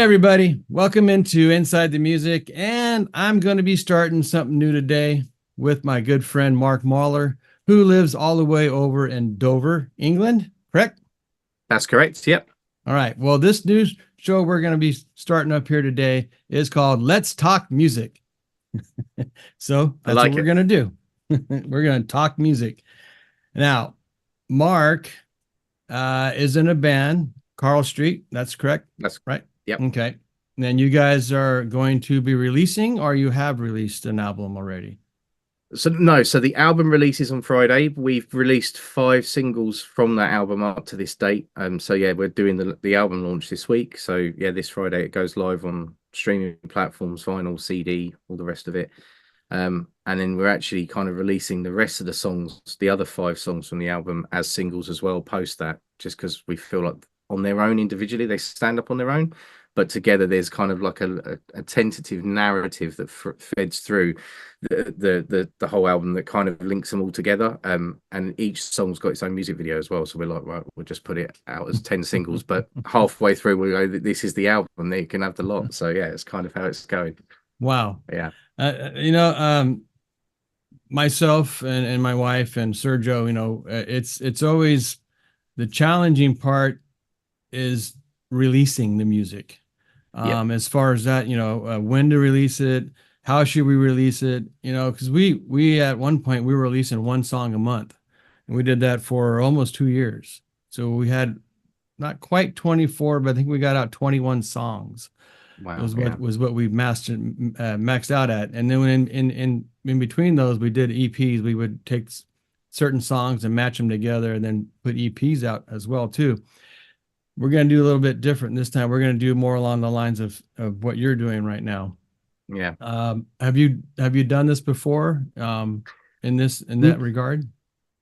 everybody, welcome into Inside the Music, and I'm going to be starting something new today with my good friend Mark Marler, who lives all the way over in Dover, England, correct? That's correct. Yep. All right, well, this new show we're going to be starting up here today is called Let's Talk Music. So I that's what like we're it. going to do. We're going to talk music. Now, Mark is in a band, Carl Street, that's correct, That's right? yep. Okay. And then you guys are going to be releasing, or you have released an album already? So no, so the album releases on Friday. We've released 5 singles from that album up to this date. So yeah, we're doing the album launch this week. So yeah, this Friday it goes live on streaming platforms, vinyl, CD, all the rest of it. And then we're actually kind of releasing the rest of the songs, the other 5 songs from the album as singles as well, post that, just because we feel like on their own individually, they stand up on their own. But together, there's kind of like a tentative narrative that feds through the whole album that kind of links them all together. And each song's got its own music video as well. So we're like, right, we'll just put it out as 10 singles. But halfway through, we go, this is the album. Then you can have the lot. So yeah, it's kind of how it's going. Wow. Yeah. Myself and my wife and Sergio, it's always the challenging part is releasing the music. Yep. As far as that, when to release it, how should we release it? Because we at one point we were releasing one song a month, and we did that for almost 2 years. So we had not quite 24, but I think we got out 21 songs. Wow. Was what we maxed out at. And then in between those, we did EPs. We would take certain songs and match them together, and then put EPs out as well too. We're going to do a little bit different this time. We're going to do more along the lines of what you're doing right now. Yeah. Have you done this before? In that regard?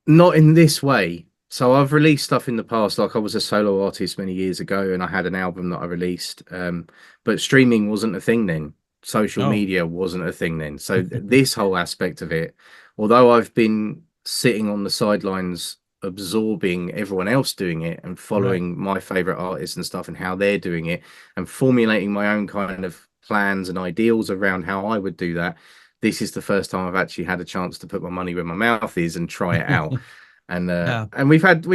Not in this way. So I've released stuff in the past, like I was a solo artist many years ago, and I had an album that I released. But streaming wasn't a thing then. Social Oh, media wasn't a thing then. So this whole aspect of it, although I've been sitting on the sidelines absorbing everyone else doing it and right. following my favorite artists and stuff and how they're doing it and formulating my own kind of plans and ideals around how I would do that. This is the first time I've actually had a chance to put my money where my mouth is and try it out. Yeah. And we've had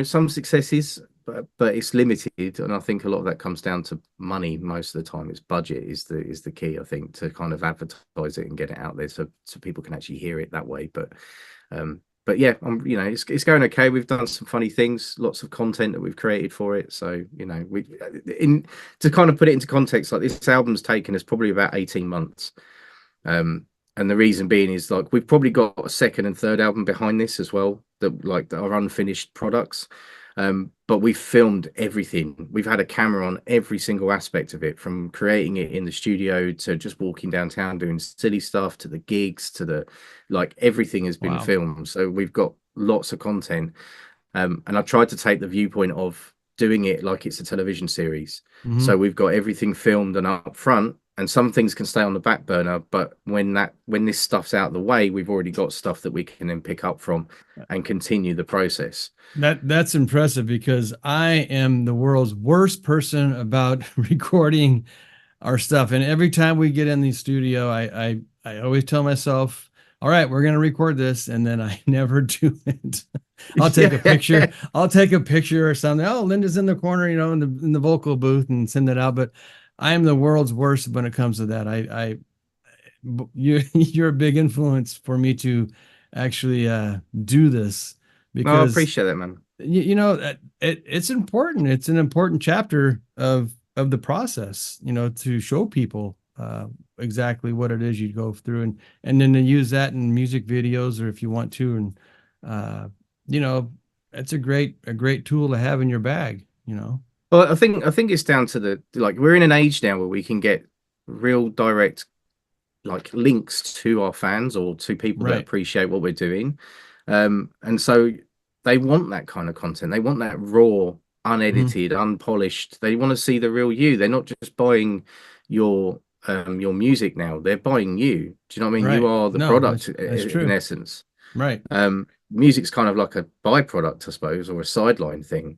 some successes, but it's limited, and I think a lot of that comes down to money most of the time. It's budget is the key, I think, to kind of advertise it and get it out there so people can actually hear it that way. But yeah, it's going okay. We've done some funny things, lots of content that we've created for it. So we in to kind of put it into context, like this album's taken us probably about 18 months. And the reason being is like we've probably got a second and third album behind this as well, that are unfinished products. But we've filmed everything. We've had a camera on every single aspect of it, from creating it in the studio to just walking downtown doing silly stuff to the gigs to everything has been Wow. filmed. So we've got lots of content. And I tried to take the viewpoint of doing it like it's a television series. Hmm. So we've got everything filmed and up front, and some things can stay on the back burner. But when this stuff's out of the way, we've already got stuff that we can then pick up from and continue the process. That's impressive, because I am the world's worst person about recording our stuff. And every time we get in the studio, I always tell myself, all right, we're going to record this. And then I never do it. I'll take a picture. Yeah. I'll take a picture or something. Oh, Linda's in the corner, in the vocal booth, and send it out. But I am the world's worst when it comes to that. You're a big influence for me to actually do this, No, I because appreciate that, man. it's important. It's an important chapter of the process, to show people exactly what it is you go through, and then to use that in music videos, or if you want to. And it's a great tool to have in your bag. Well, I think it's down to we're in an age now where we can get real direct links to our fans or to people that Right. appreciate what we're doing. And so they want that kind of content. They want that raw, Hmm. unedited, unpolished. They want to see the real you. They're not just buying your music now. They're buying you. Do you know what I mean? You Right. are the No, product that's in true. essence. Right. Music's kind of like a byproduct, I suppose, or a sideline thing.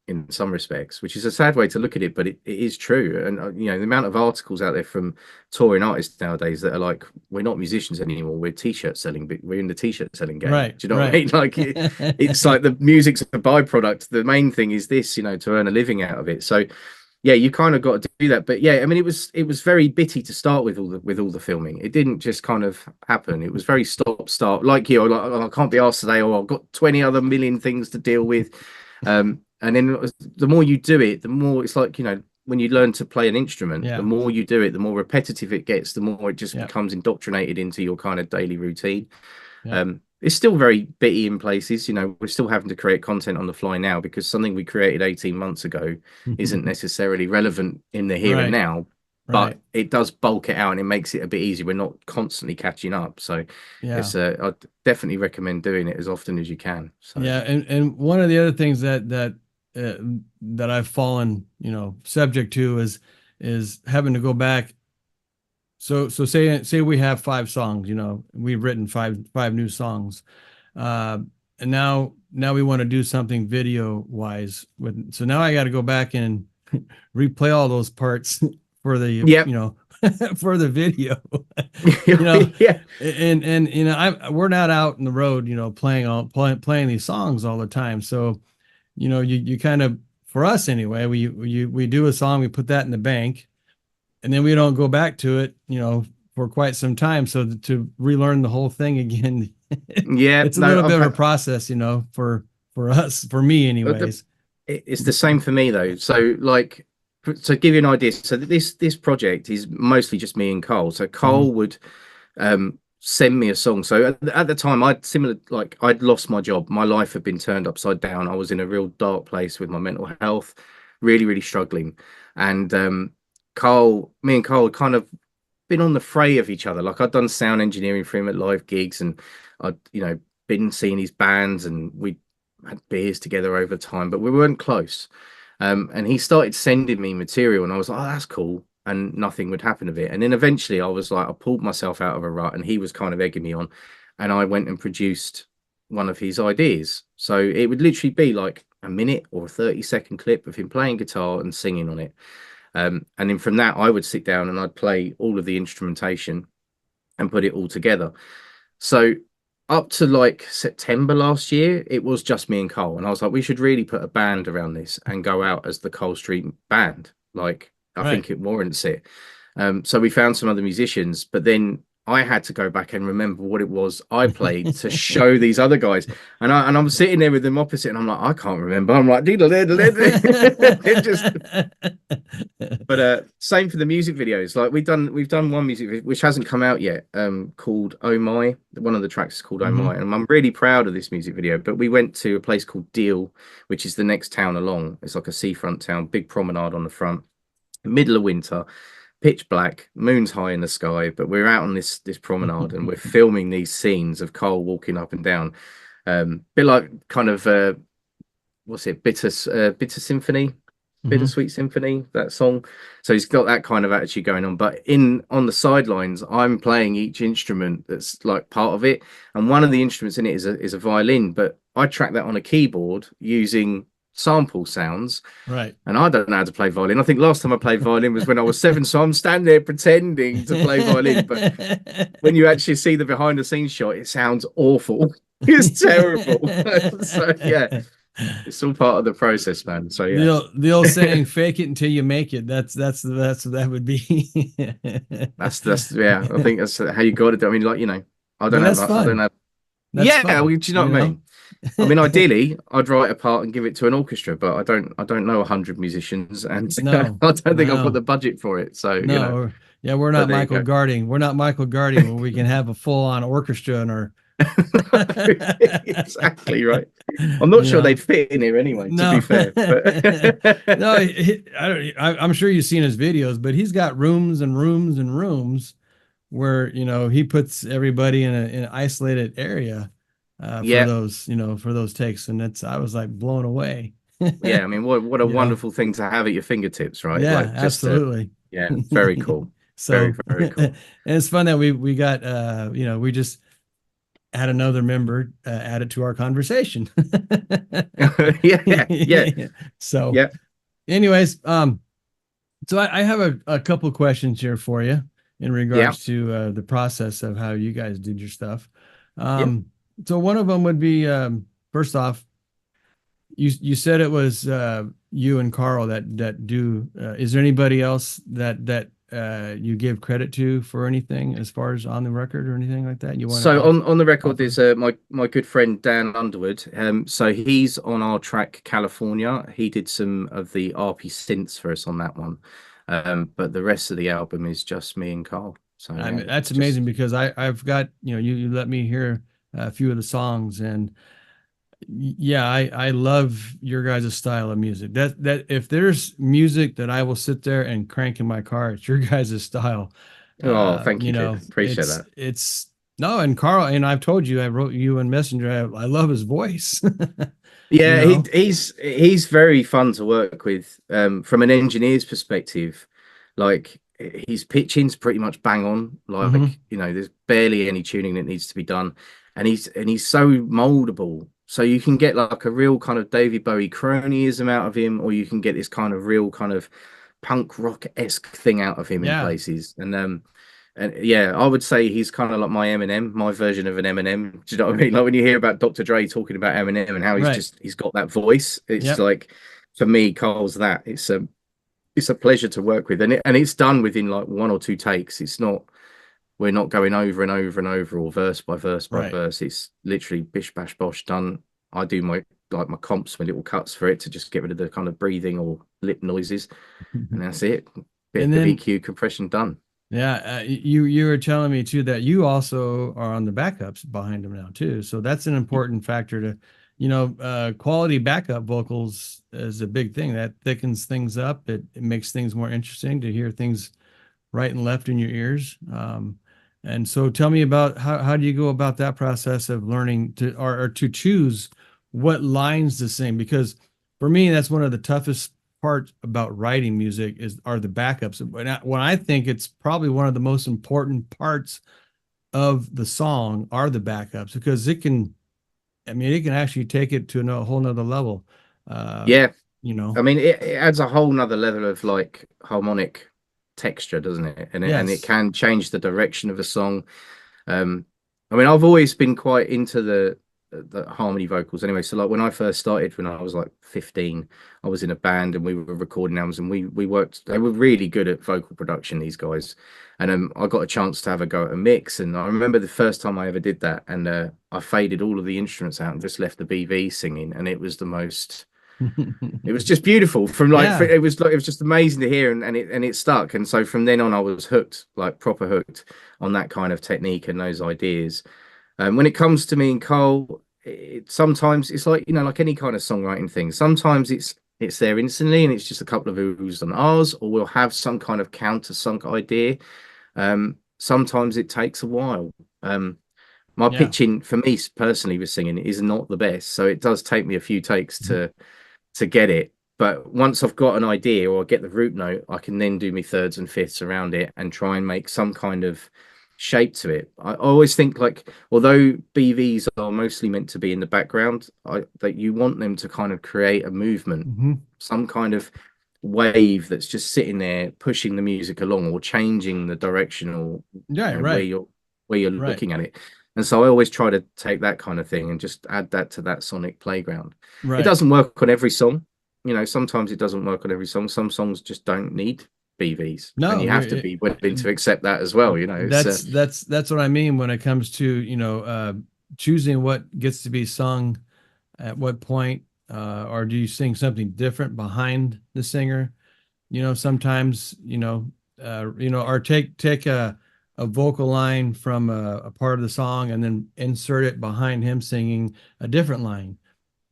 in some respects, which is a sad way to look at it, but it is true. And you know, the amount of articles out there from touring artists nowadays that are like, we're not musicians anymore, we're t-shirt selling, but we're in the t-shirt selling game. Right. Do you know what I mean? Like it's like the music's a byproduct. The main thing is this, you know, to earn a living out of it. So yeah, you kind of got to do that. But yeah, I mean, it was very bitty to start with all the filming. It didn't just kind of happen. It was very stop start, like you, like, oh, I can't be asked today, or I've got 20 other million things to deal with. And then the more you do it, the more it's like, you know, when you learn to play an instrument, the more you do it, the more repetitive it gets, the more it just becomes indoctrinated into your kind of daily routine. It's still very bitty in places. You know, we're still having to create content on the fly now because something we created 18 months ago isn't necessarily relevant in the here and now, but it does bulk it out and it makes it a bit easier. We're not constantly catching up. So it's I'd definitely recommend doing it as often as you can. So and one of the other things that I've fallen, you know, subject to is having to go back. So say we have 5 songs, you know, we've written five new songs, and now we want to do something video wise with. So now I got to go back and replay all those parts for the you know for the video, you know. And you know, we're not out in the road, you know, playing these songs all the time. So you know, you kind of, for us anyway, we do a song, we put that in the bank, and then we don't go back to it, you know, for quite some time. So to relearn the whole thing again, it's a little bit of a process, you know, for us, for me anyways. It's the same for me though. So like, to give you an idea, so this project is mostly just me and Cole. So Cole would send me a song. So at the time, I'd lost my job. My life had been turned upside down. I was in a real dark place with my mental health, really, really struggling. And me and Cole had kind of been on the fray of each other. Like I'd done sound engineering for him at live gigs, and I'd, you know, been seeing his bands, and we had beers together over time, but we weren't close. And he started sending me material, and I was like, oh, that's cool. And nothing would happen of it. And then eventually I was like, I pulled myself out of a rut, and he was kind of egging me on, and I went and produced one of his ideas. So it would literally be like a minute or a 30-second clip of him playing guitar and singing on it. And then from that, I would sit down and I'd play all of the instrumentation and put it all together. So up to like September last year, it was just me and Cole. And I was like, we should really put a band around this and go out as the Cole Street band. Like, I think it warrants it. So we found some other musicians, but then I had to go back and remember what it was I played to show these other guys. And I'm sitting there with them opposite, and I'm like, I can't remember. I'm like, it just. But same for the music videos. Like we've done one music video, which hasn't come out yet, called Oh My. One of the tracks is called Oh My, and I'm really proud of this music video. But we went to a place called Deal, which is the next town along. It's like a seafront town, big promenade on the front, middle of winter, pitch black, moon's high in the sky, but we're out on this promenade and we're filming these scenes of Cole walking up and down, bit like kind of what's it, bitter symphony, bittersweet symphony, that song. So he's got that kind of attitude going on, but on the sidelines I'm playing each instrument that's like part of it, and one of the instruments in it is a violin, but I track that on a keyboard using sample sounds, right? And I don't know how to play violin. I think last time I played violin was when I was 7, so I'm standing there pretending to play violin, but when you actually see the behind the scenes shot, it sounds awful. It's terrible. So yeah, it's all part of the process, man. So yeah, the old saying, fake it until you make it. That would be that's yeah, I think that's how you got to do. I mean, like, you know, I don't know. I don't know. Yeah, well, do you know what I mean? I mean, ideally, I'd write a part and give it to an orchestra, but I don't know 100 musicians, and I don't think I've got the budget for it. So you know, we're not Michael Garding. We're not Michael Garding, where we can have a full-on orchestra in our. Exactly right. I'm not sure they'd fit in here anyway. To be fair, but... no, I'm sure you've seen his videos, but he's got rooms and rooms and rooms where, you know, he puts everybody in an isolated area. For those, you know, for those takes, and I was like blown away. Yeah, I mean, what a wonderful thing to have at your fingertips, right? Yeah, like, just absolutely. Yeah, very cool. So very cool. And it's fun that we got, you know, we just, add another member, add it to our conversation. Yeah, yeah, So, yeah, anyways, so I have a couple questions here for you in yeah, regards to the process of how you guys did your stuff. yeah. Um, so one of them would be first off, you said it was you and Carl that do. Is there anybody else that you give credit to for anything as far as on the record or anything like that? You want to So on the record, offer? there's my good friend Dan Underwood. So he's on our track California. He did some of the RP synths for us on that one. But the rest of the album is just me and Carl. So I yeah, mean, that's just amazing because I've got, you let me hear a few of the songs, and yeah, I love your guys' style of music. That if there's music that I will sit there and crank in my car, it's your guys' style. oh, thank you, dude. Appreciate that. It's no, and Carl, and I've told you, I wrote you in Messenger. I love his voice. You Yeah, know? he's very fun to work with. From an engineer's perspective, like his pitching's pretty much bang on. Hmm. Like, there's barely any tuning that needs to be done, and he's so moldable. So you can get like a real kind of David Bowie cronyism out of him, or you can get this kind of real kind of punk rock-esque thing out of him in Yeah. places. And yeah, I would say he's kind of like my Eminem, my version of an Eminem. Do you know what I mean? Like when you hear about Dr. Dre talking about Eminem and how Right. he's got that voice. It's Yep. like for me, Carl's that. It's a pleasure to work with, and it's done within like one or two takes. It's not We're not going over and over and over or verse by verse by Right. verse. It's literally bish bash bosh done. I do my comps, my little cuts for it to just get rid of the kind of breathing or lip noises, and that's it. Bit And of then EQ compression done. yeah, you were telling me too that you also are on the backups behind them now too. So that's an important factor to, quality backup vocals is a big thing that thickens things up. It makes things more interesting to hear things right and left in your ears. And so tell me about how do you go about that process of learning to or to choose what lines to sing? Because for me, that's one of the toughest parts about writing music are the backups. When I think it's probably one of the most important parts of the song are the backups because it can actually take it to a whole nother level. Uh, Yeah, you know, I mean, it adds a whole nother level of like harmonic texture, doesn't it? And it yes. can change the direction of a song. Um, I mean, I've always been quite into the harmony vocals anyway. So like when I first started, when I was like 15, I was in a band and we were recording albums and we worked. They were really good at vocal production, these guys. And I got a chance to have a go at a mix. And I remember the first time I ever did that, and I faded all of the instruments out and just left the BV singing, and it was just beautiful from like Yeah. it was just amazing to hear, and it stuck. And so from then on I was hooked, like proper hooked on that kind of technique and those ideas. When it comes to me and Cole, sometimes it's like, like any kind of songwriting thing. Sometimes it's there instantly and it's just a couple of oohs and ahs, or we'll have some kind of countersunk idea. Sometimes it takes a while. My Yeah. pitching for me personally with singing is not the best, so it does take me a few takes to get it. But once I've got an idea or I get the root note, I can then do my thirds and fifths around it and try and make some kind of shape to it. I always think like, although BVs are mostly meant to be in the background, that you want them to kind of create a movement, Hmm. some kind of wave that's just sitting there pushing the music along or changing the direction or Yeah. where Right. you're Right. looking at it. And so I always try to take that kind of thing and just add that to that sonic playground. It Right. doesn't work on every song. Sometimes it doesn't work on every song. Some songs just don't need BVs, and No, you have to be willing to accept that as well. It's that's what I mean when it comes to, choosing what gets to be sung at what point, or do you sing something different behind the singer? Sometimes, or take a vocal line from a part of the song and then insert it behind him singing a different line,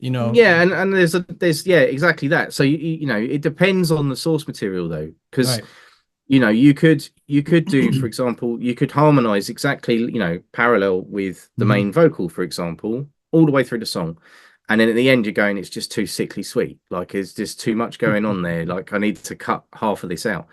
you know. yeah, and there's yeah, exactly that. So it depends on the source material though, because Right. you could do, for example, you could harmonize exactly, parallel with the Hmm. main vocal, for example, all the way through the song. And then at the end, you're going, it's just too sickly sweet. Like, there's just too much going on there. Like, I need to cut half of this out.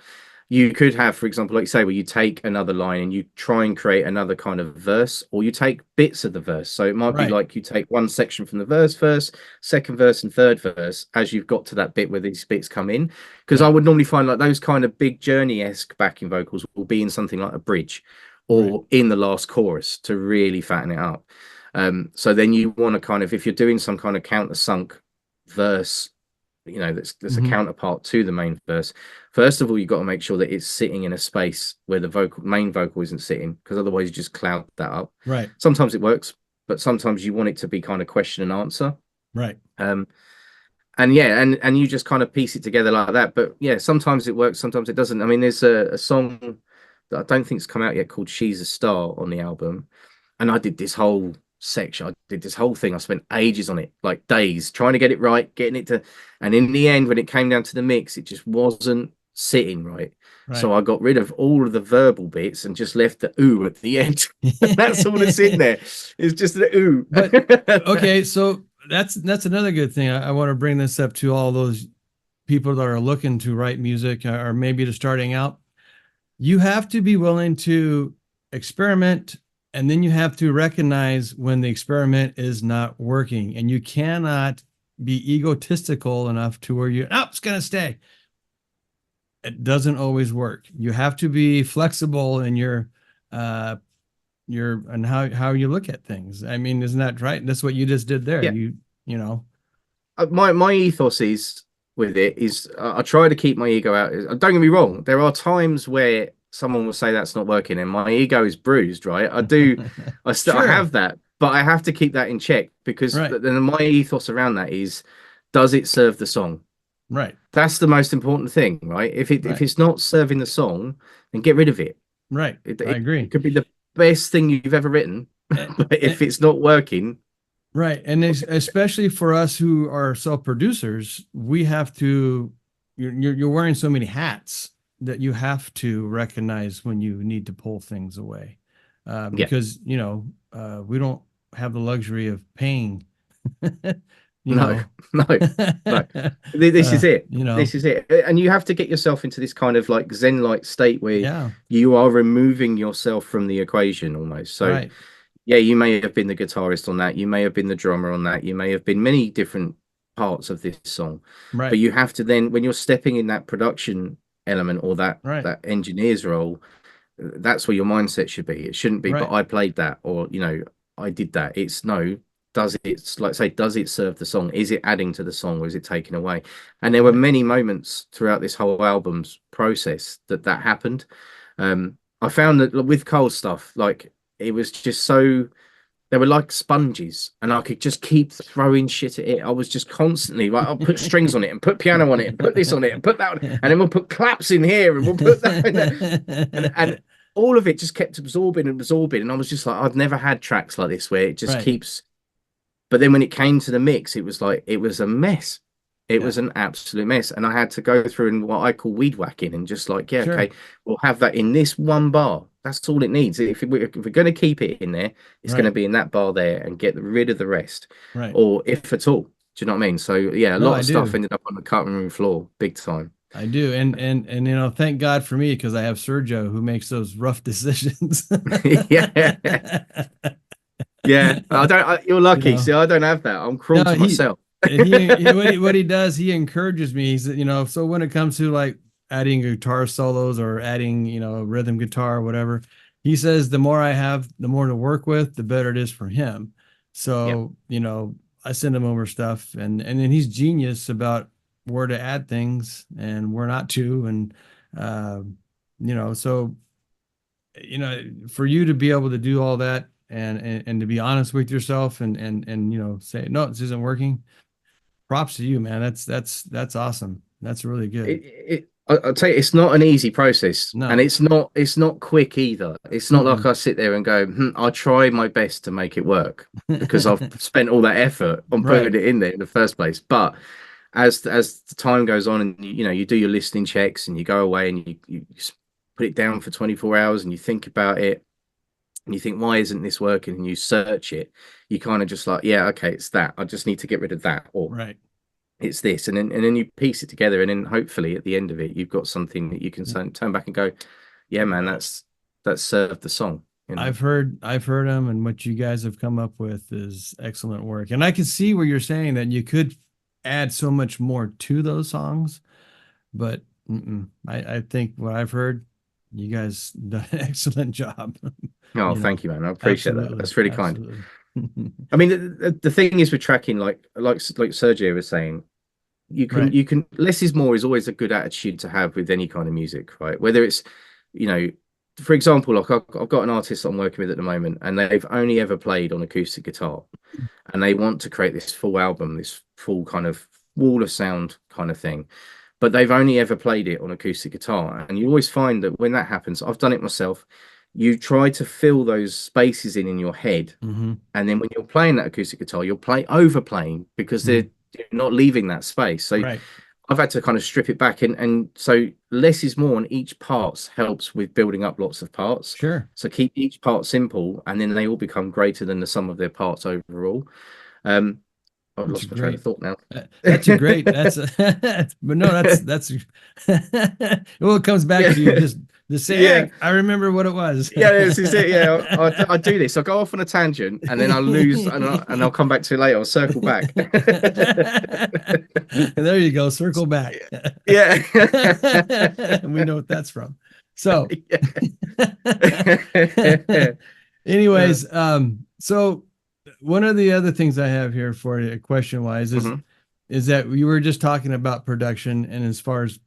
you could have, for example, like you say, where you take another line and you try and create another kind of verse, or you take bits of the verse. So it might be Right. like you take one section from the verse first, second verse, and third verse as you've got to that bit where these bits come in. Because Right. I would normally find like those kind of big Journey-esque backing vocals will be in something like a bridge or in the last chorus to really fatten it up. So then you want to kind of, if you're doing some kind of countersunk verse, you know, that's a counterpart to the main verse, first of all, you've got to make sure that it's sitting in a space where the main vocal isn't sitting, because otherwise you just cloud that up. Right. Sometimes it works, but sometimes you want it to be kind of question and answer. Right. And yeah, and you just kind of piece it together like that. But yeah, sometimes it works, sometimes it doesn't. I mean, there's a song that I don't think's come out yet called She's a Star on the album, and I did this whole section, I did this whole thing, I spent ages on it, like days trying to get it right, getting it to, and in the end when it came down to the mix, it just wasn't sitting right. So I got rid of all of the verbal bits and just left the ooh at the end. That's all that's in there. It's just the ooh. But okay, so that's another good thing. I want to bring this up to all those people that are looking to write music or maybe just starting out. You have to be willing to experiment, and then you have to recognize when the experiment is not working, and you cannot be egotistical enough to where it's going to stay. It doesn't always work. You have to be flexible in your and how you look at things. I mean, isn't that right? That's what you just did there. Yeah. You know, my ethos is with it is I try to keep my ego out. Don't get me wrong. There are times where someone will say that's not working and my ego is bruised, right? I still Sure. have that, but I have to keep that in check, because then my ethos around that is, does it serve the song? Right. That's the most important thing, right? If it's not serving the song, then get rid of it. Right. I agree. It could be the best thing you've ever written, but if it's not working. Right. And especially for us who are self-producers, we have to, you're wearing so many hats that you have to recognize when you need to pull things away. Because, we don't have the luxury of paying. No. This is it. This is it. And you have to get yourself into this kind of like Zen-like state where you are removing yourself from the equation almost. So yeah, you may have been the guitarist on that, you may have been the drummer on that, you may have been many different parts of this song. But you have to then, when you're stepping in that production element or that engineer's role, that's where your mindset should be. It shouldn't be, but I played that, or I did that. It's no, does it serve the song? Is it adding to the song, or is it taking away? And there were many moments throughout this whole album's process that happened. I found that with Cole's stuff, like, it was just so, they were like sponges, and I could just keep throwing shit at it. I was just constantly like, I'll put strings on it and put piano on it and put this on it and put that on it, and then we'll put claps in here and we'll put that in there. And all of it just kept absorbing and absorbing, and I was just like, I've never had tracks like this where it just keeps. But then when it came to the mix, it was like, it was a mess. It was an absolute mess, and I had to go through and what I call weed whacking, and just like, okay, we'll have that in this one bar. That's all it needs. If we're going to keep it in there, it's going to be in that bar there, and get rid of the rest. Or if at all. Do you know what I mean? So yeah, a lot of stuff ended up on the cutting room floor, big time. I do, and thank God for me, because I have Sergio who makes those rough decisions. Yeah, you're lucky. See, I don't have that. I'm cruel to myself. What he does, he encourages me. He's, so when it comes to like adding guitar solos or adding, rhythm guitar or whatever, he says the more I have, the more to work with, the better it is for him. So, I send him over stuff, and then he's genius about where to add things and where not to. And, so, for you to be able to do all that and to be honest with yourself and say, no, this isn't working. Props to you, man. That's awesome. That's really good. I'll tell you, it's not an easy process, no. And it's not quick either. It's not like I sit there and go, I'll try my best to make it work, because I've spent all that effort on putting it in there in the first place. But as the time goes on, and you do your listening checks, and you go away and you put it down for 24 hours, and you think about it, and you think, why isn't this working? And you search it, you kind of just like, yeah, okay, it's that. I just need to get rid of that. Or it's this, and then you piece it together, and then hopefully at the end of it, you've got something that you can turn back and go, yeah, man, that's served the song. You know? I've heard them, and what you guys have come up with is excellent work. And I can see where you're saying that you could add so much more to those songs, but I think what I've heard, you guys done an excellent job. Oh, You know, thank you, man. I appreciate that. absolutely, That's really kind. absolutely. I mean, the thing is with tracking, like Sergio was saying, Right. you can less is more is always a good attitude to have with any kind of music, right? Whether it's, you know, for example, like I've got an artist I'm working with at the moment, and they've only ever played on acoustic guitar, and they want to create this full album, this full kind of wall of sound kind of thing, but they've only ever played it on acoustic guitar. And you always find that when that happens, I've done it myself, you try to fill those spaces in your head, Mm-hmm. and then when you're playing that acoustic guitar, you're overplaying because they're not leaving that space. So Right. I've had to kind of strip it back, and so less is more, and each parts helps with building up lots of parts. Sure. So keep each part simple, and then they all become greater than the sum of their parts overall. I've That's lost my train of great. thought now. That's a great. That's but no, that's well, it comes back to you just say, Yeah. I remember what it was. Yeah, this is it. Yeah, I do this. I go off on a tangent, and then I lose, and I'll come back to it later. I'll circle back. There you go. Circle back. Yeah. We know what that's from. So, Yeah. anyways, so one of the other things I have here for you, question wise, is that we were just talking about production, and as far as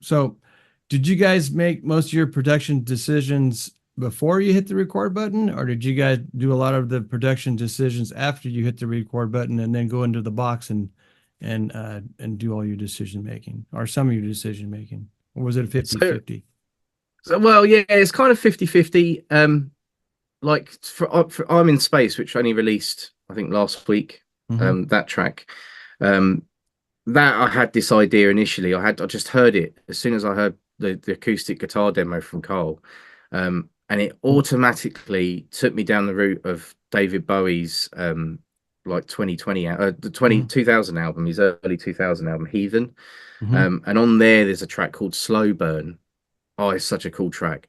did you guys make most of your production decisions before you hit the record button, or did you guys do a lot of the production decisions after you hit the record button and then go into the box and do all your decision making, or some of your decision making, or was it a 50-50? So, well, yeah, it's kind of 50-50. Like for I'm in Space, which only released, I think, last week, that track, that I had this idea initially. I just heard it as soon as I heard the acoustic guitar demo from Carl, and it automatically took me down the route of David Bowie's like 2020 the 2000 album, his early 2000 album, Heathen. And on there's a track called Slow Burn. Oh, it's such a cool track,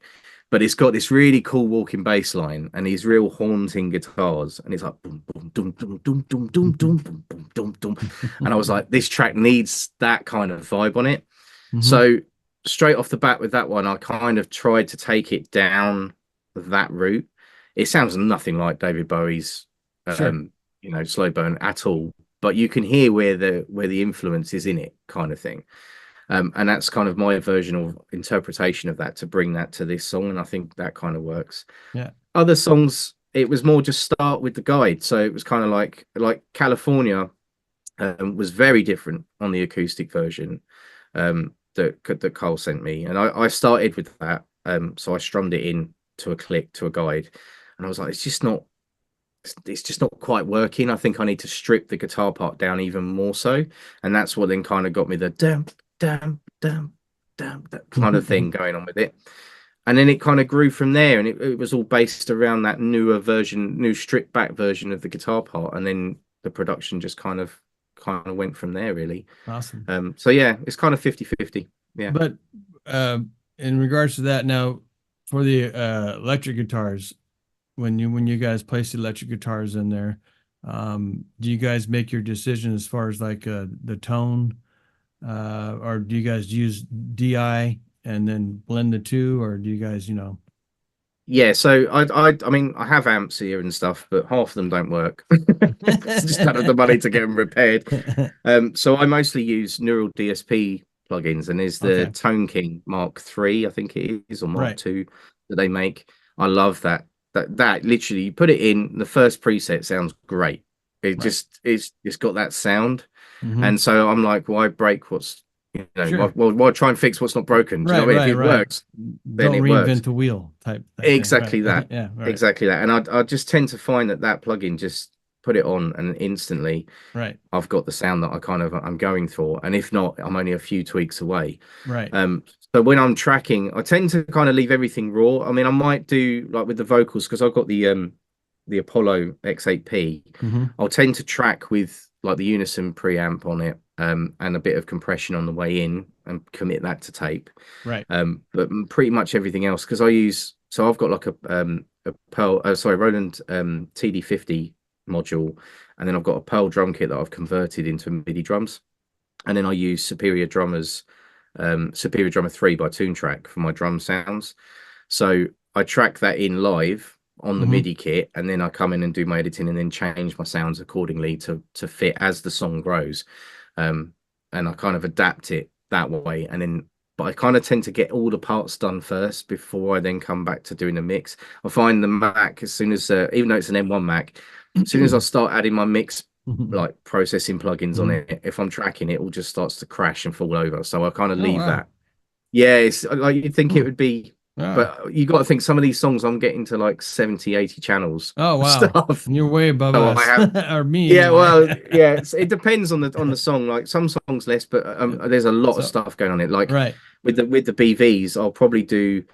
but it's got this really cool walking bass line and these real haunting guitars, and it's like boom boom dum dum dum dum dum dum dum dum dum dum. And I was like, this track needs that kind of vibe on it. So straight off the bat with that one, I kind of tried to take it down that route. It sounds nothing like David Bowie's you know, Slow Burn at all, but you can hear where the influence is in it, kind of thing. And that's kind of my version of interpretation of that, to bring that to this song, and I think that kind of works. Yeah. Other songs, it was more just start with the guide, so it was kind of like California was very different on the acoustic version that Carl sent me, and I started with that. So I strummed it in to a click to a guide, and I was like, it's just not quite working. I think I need to strip the guitar part down even more so, and that's what then kind of got me the damn that kind of thing going on with it. And then it kind of grew from there, and it was all based around that new stripped back version of the guitar part, and then the production just kind of went from there, really. Awesome. So yeah, it's kind of 50-50. Yeah. But in regards to that, now for the electric guitars, when you guys place the electric guitars in there, do you guys make your decision as far as like the tone, or do you guys use DI and then blend the two, or do you guys, Yeah, so I mean, I have amps here and stuff, but half of them don't work. Just don't have the money to get them repaired. So I mostly use Neural DSP plugins, and there's the Tone King Mark III, I think it is, or Mark II that they make. I love that. That literally, you put it in, the first preset sounds great. It's got that sound, and so I'm like, why break what's why try and fix what's not broken? Do you know what I mean? If it works, then don't it reinvent works. the wheel type thing. Exactly that. Yeah, exactly that. And I just tend to find that plugin, just put it on and instantly I've got the sound that I'm going for, and if not, I'm only a few tweaks away. So when I'm tracking, I tend to kind of leave everything raw. I mean, I might do like with the vocals, because I've got the Apollo X8P. I'll tend to track with like the Unison preamp on it, and a bit of compression on the way in, and commit that to tape. Right. But pretty much everything else, because I've got like a Pearl, Roland TD50 module, and then I've got a Pearl drum kit that I've converted into MIDI drums, and then I use Superior Drummer 3 by Toontrack for my drum sounds. So I track that in live on the MIDI kit, and then I come in and do my editing, and then change my sounds accordingly to fit as the song grows. And I kind of adapt it that way, and then but I kind of tend to get all the parts done first before I then come back to doing a mix. I find the Mac, as soon as even though it's an M1 Mac, as soon as I start adding my mix like processing plugins on it, if I'm tracking, it all just starts to crash and fall over. So I kind of leave that. Yeah, it's like you'd think it would be, but you got to think some of these songs I'm getting to like 70, 80 channels. Oh wow, stuff. You're way above So us or me. Yeah, well, yeah, it depends on the song. Like some songs less, but there's a lot of stuff going on it. Like with the BVs, I'll probably do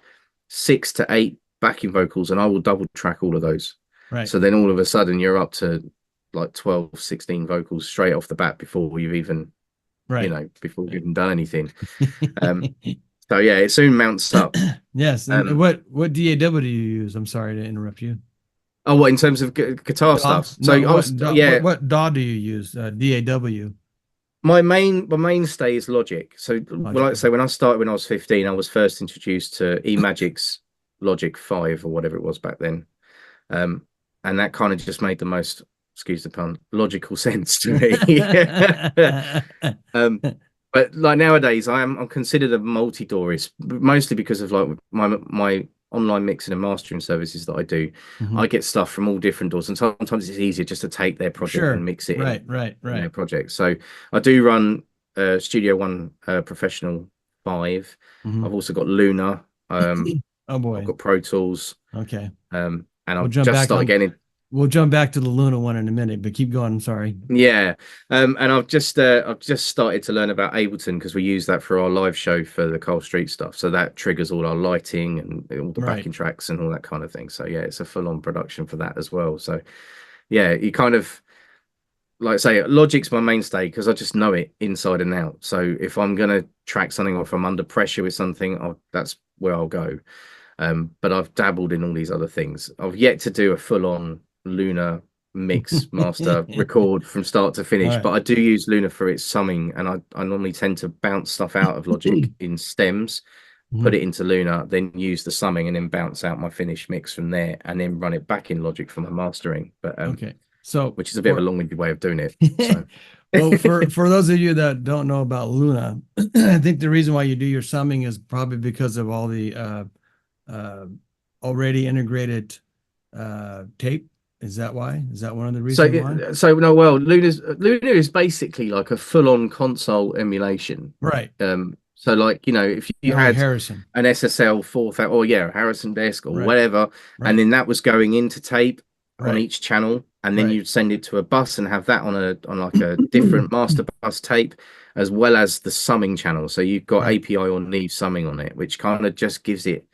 6 to 8 backing vocals, and I will double track all of those. Right. So then all of a sudden you're up to like 12, 16 vocals straight off the bat before you've even, before you've even done anything. So yeah, it soon mounts up. Yes. And what DAW do you use? I'm sorry to interrupt you. Oh, what in terms of guitar stuff? So what DAW do you use? DAW. My mainstay is Logic. So when I started when I was 15, I was first introduced to eMagic's Logic 5 or whatever it was back then, and that kind of just made the most, excuse the pun, logical sense to me. But like nowadays, I'm considered a multi-DAWist, mostly because of like my online mixing and mastering services that I do. I get stuff from all different DAWs, and sometimes it's easier just to take their project and mix it in their project. So I do run Studio One Professional 5. I've also got Luna. Oh boy, I've got Pro Tools. Okay. And I'll just start getting. We'll jump back to the Luna one in a minute, but keep going. I'm sorry. Yeah. And I've just started to learn about Ableton, because we use that for our live show for the Cole Street stuff. So that triggers all our lighting and all the backing tracks and all that kind of thing. So yeah, it's a full-on production for that as well. So yeah, you kind of, like I say, Logic's my mainstay because I just know it inside and out. So if I'm going to track something, or if I'm under pressure with something, that's where I'll go. But I've dabbled in all these other things. I've yet to do a full-on Luna mix, master, record from start to finish, but I do use Luna for its summing, and I normally tend to bounce stuff out of Logic in stems, put it into Luna, then use the summing, and then bounce out my finished mix from there, and then run it back in Logic for my mastering. But so which is a bit of a long-winded way of doing it. So. Well, for those of you that don't know about Luna, I think the reason why you do your summing is probably because of all the already integrated tape. Is that why? Is that one of the reasons why? So no, well, Luna is basically like a full-on console emulation. Right. So like, if you had Harrison, an SSL 4000, or Harrison desk or whatever, and then that was going into tape on each channel, and then you'd send it to a bus and have that on like a different master bus tape, as well as the summing channel. So you've got API or Neve summing on it, which kind of just gives it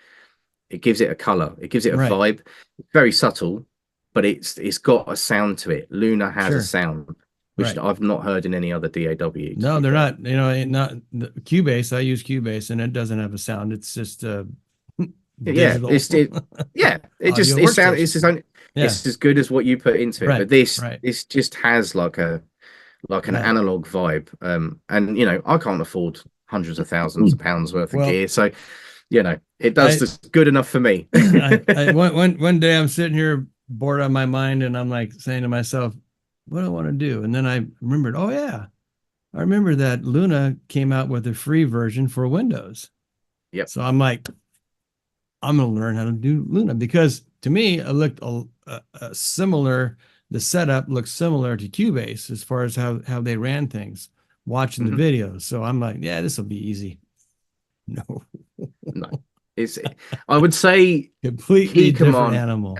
a color, it gives it a vibe. It's very subtle, but it's got a sound to it. Luna has a sound, which I've not heard in any other DAW. No, they're not. Not Cubase. I use Cubase, and it doesn't have a sound. It's just digital. It's as good as what you put into it. But this just has like an analog vibe. And I can't afford hundreds of thousands of pounds worth of gear, so it does just good enough for me. One day I'm sitting here bored on my mind, and I'm like saying to myself, what do I want to do? And then I remembered, I remember that Luna came out with a free version for Windows. Yep. So I'm like, I'm going to learn how to do Luna, because to me, it looked similar. The setup looks similar to Cubase as far as how they ran things, watching the videos. So I'm like, yeah, this will be easy. No. I would say completely different animal.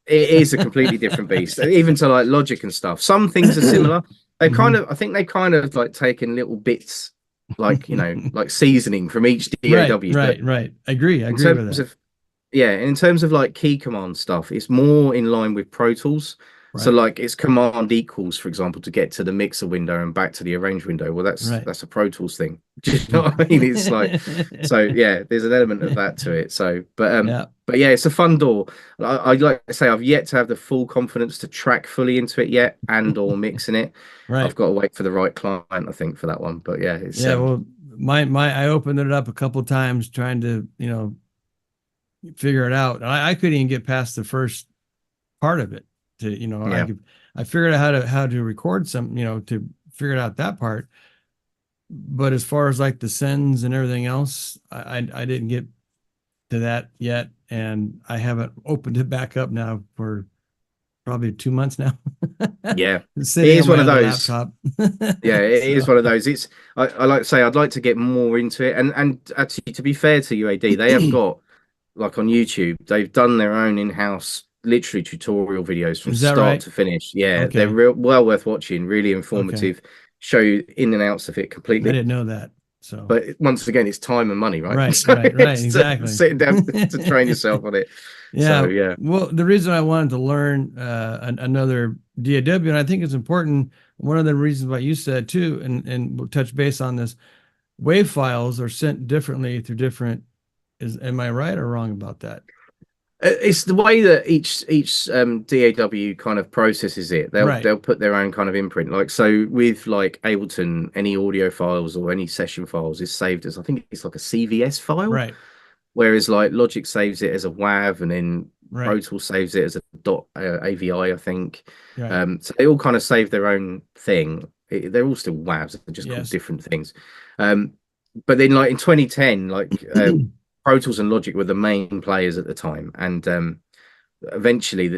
It is a completely different beast, even to like Logic and stuff. Some things are similar. I think they kind of like taken little bits, like like seasoning from each DAW. Right. I agree with that. In terms of like key command stuff, it's more in line with Pro Tools. So Right. like it's command equals, for example, to get to the mixer window and back to the arrange window. Well, Right. that's a Pro Tools thing. Do you know what I mean? It's like, so yeah, there's an element of that to it. So, Yeah. but yeah, it's a fun door. I like to say I've yet to have the full confidence to track fully into it yet and or mixing it. I've Right. got to wait for the right client, I think, for that one. But yeah, it's Yeah. Well, I opened it up a couple of times trying to, figure it out. And I couldn't even get past the first part of it to, yeah. I figured out how to record some, to figure out that part. But as far as like the sends and everything else, I didn't get to that yet. And I haven't opened it back up now for probably 2 months now. Yeah, It's it sitting is on one my of other those. laptop. Yeah, it is So, one of those. It's I like to say I'd like to get more into it. And actually, to be fair to UAD, they have got like on YouTube, they've done their own in-house literally tutorial videos from is that start right? to finish. Yeah, they're Okay. real well worth watching, really Okay. informative, show you in and outs of it I completely. didn't know that. So, But once again, it's time and money, right? right, So right, right. it's Exactly. sitting down to train yourself on it. So Yeah. yeah, Well, the reason I wanted to learn another DAW, and I think it's important, one of the reasons why you said too, and we'll touch base on this, wave files are sent differently through different, am I right or wrong about that? it's the way that each DAW kind of processes it. Right, They'll put their own kind of imprint. Like so with like Ableton, any audio files or any session files is saved as I think it's like a CVS file, right, whereas like Logic saves it as a WAV, and then Pro right, Tools saves it as a dot AVI, I think. right. So they all kind of save their own thing. They're all still WAVs. They're just called Yes. different things. Um, but then like in 2010, like Pro Tools and Logic were the main players at the time, and eventually,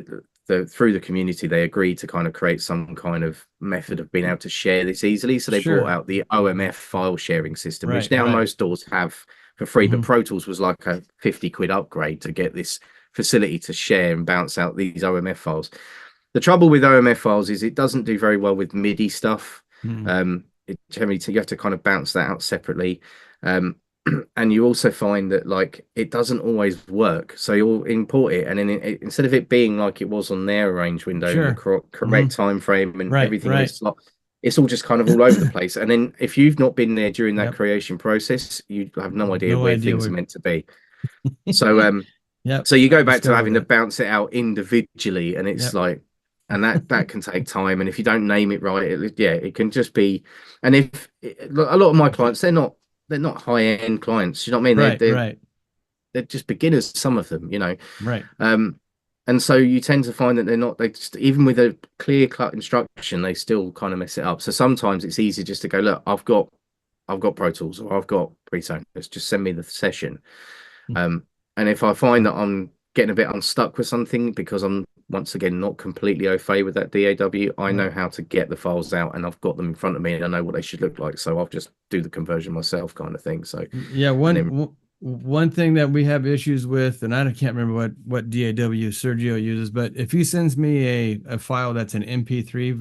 through the community, they agreed to kind of create some kind of method of being able to share this easily. So they brought Sure. out the OMF file sharing system, which Right, now right. most DAWs have for free. But Hmm. Pro Tools was like a 50 quid upgrade to get this facility to share and bounce out these OMF files. The trouble with OMF files is it doesn't do very well with MIDI stuff. Hmm. It generally you have to kind of bounce that out separately. Um, and you also find that like it doesn't always work. So you'll import it, and then instead of it being like it was on their arrange window in the Sure. Hmm. correct time frame and Right, everything in right. its slot, it's all just kind of all over the place. And then if you've not been there during that Yep. creation process, you have no idea No where idea things are what. meant to be. So Yep. so you go I've back to discovered having to that. bounce it out individually, and it's Yep. like, and that can take time. And if you don't name it right, yeah, it can just be. And if a lot of my clients, they're not high end clients. You know what I mean? Right, right, They're just beginners. Some of them, you know. right. Um, and so you tend to find that they're not. They just even with a clear cut instruction, they still kind of mess it up. So sometimes it's easy just to go, look, I've got Pro Tools or I've got Presonus. Just send me the session. And if I find that I'm getting a bit unstuck with something because I'm once again not completely au fait with that DAW, I know Right. how to get the files out and I've got them in front of me and I know what they should look like. So I'll just do the conversion myself, kind of thing. So Yeah, and then one thing that we have issues with, and I can't remember what DAW Sergio uses, but if he sends me a file that's an MP3,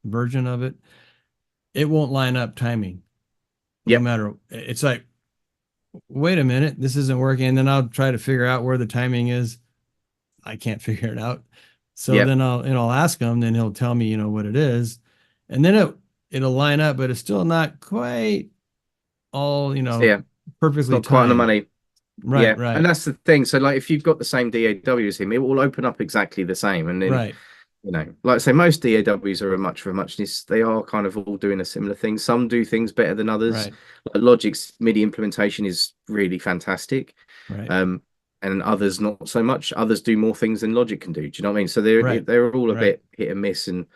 version of it, it won't line up timing. No yep, matter, it's like, wait a minute, this isn't working. And then I'll try to figure out where the timing is. I can't figure it out. So yep, then I'll ask him, then he'll tell me, what it is. And then it'll line up, but it's still not quite all, so yeah, it's perfectly not quite on the timed. money. Right, Yeah, and right, that's the thing. So like if you've got the same DAW as him, it will open up exactly the same. And then right, like I say, most DAWs are a much for a muchness. They are kind of all doing a similar thing. Some do things better than others. right, Like Logic's MIDI implementation is really fantastic, right. um, and others not so much. Others do more things than Logic can do. Do you know what I mean? So Right. they're all a Right. bit hit and miss, and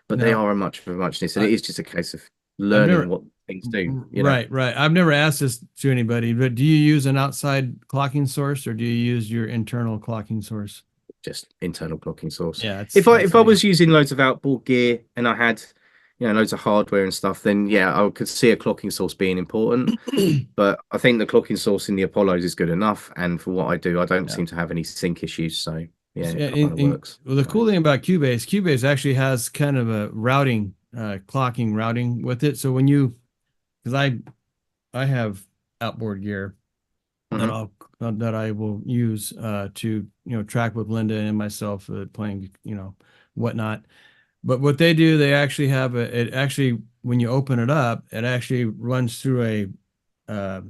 but they Now, are a much for a muchness, and I, it is just a case of I've learning never, what things do. You know, right, right. I've never asked this to anybody, but do you use an outside clocking source or do you use your internal clocking source? just internal clocking source. Yeah, that's If I me. was using loads of outboard gear and I had loads of hardware and stuff, then yeah, I could see a clocking source being important. But I think the clocking source in the Apollos is good enough, and for what I do, I don't Yeah. seem to have any sync issues. So yeah, Yeah, it kind of works. well, the So, cool thing about Cubase actually has kind of a routing, clocking routing with it. So because I have outboard gear that mhm. I will use to track with Linda and myself playing whatnot. But what they do, they actually have it actually, when you open it up, it actually runs through a, I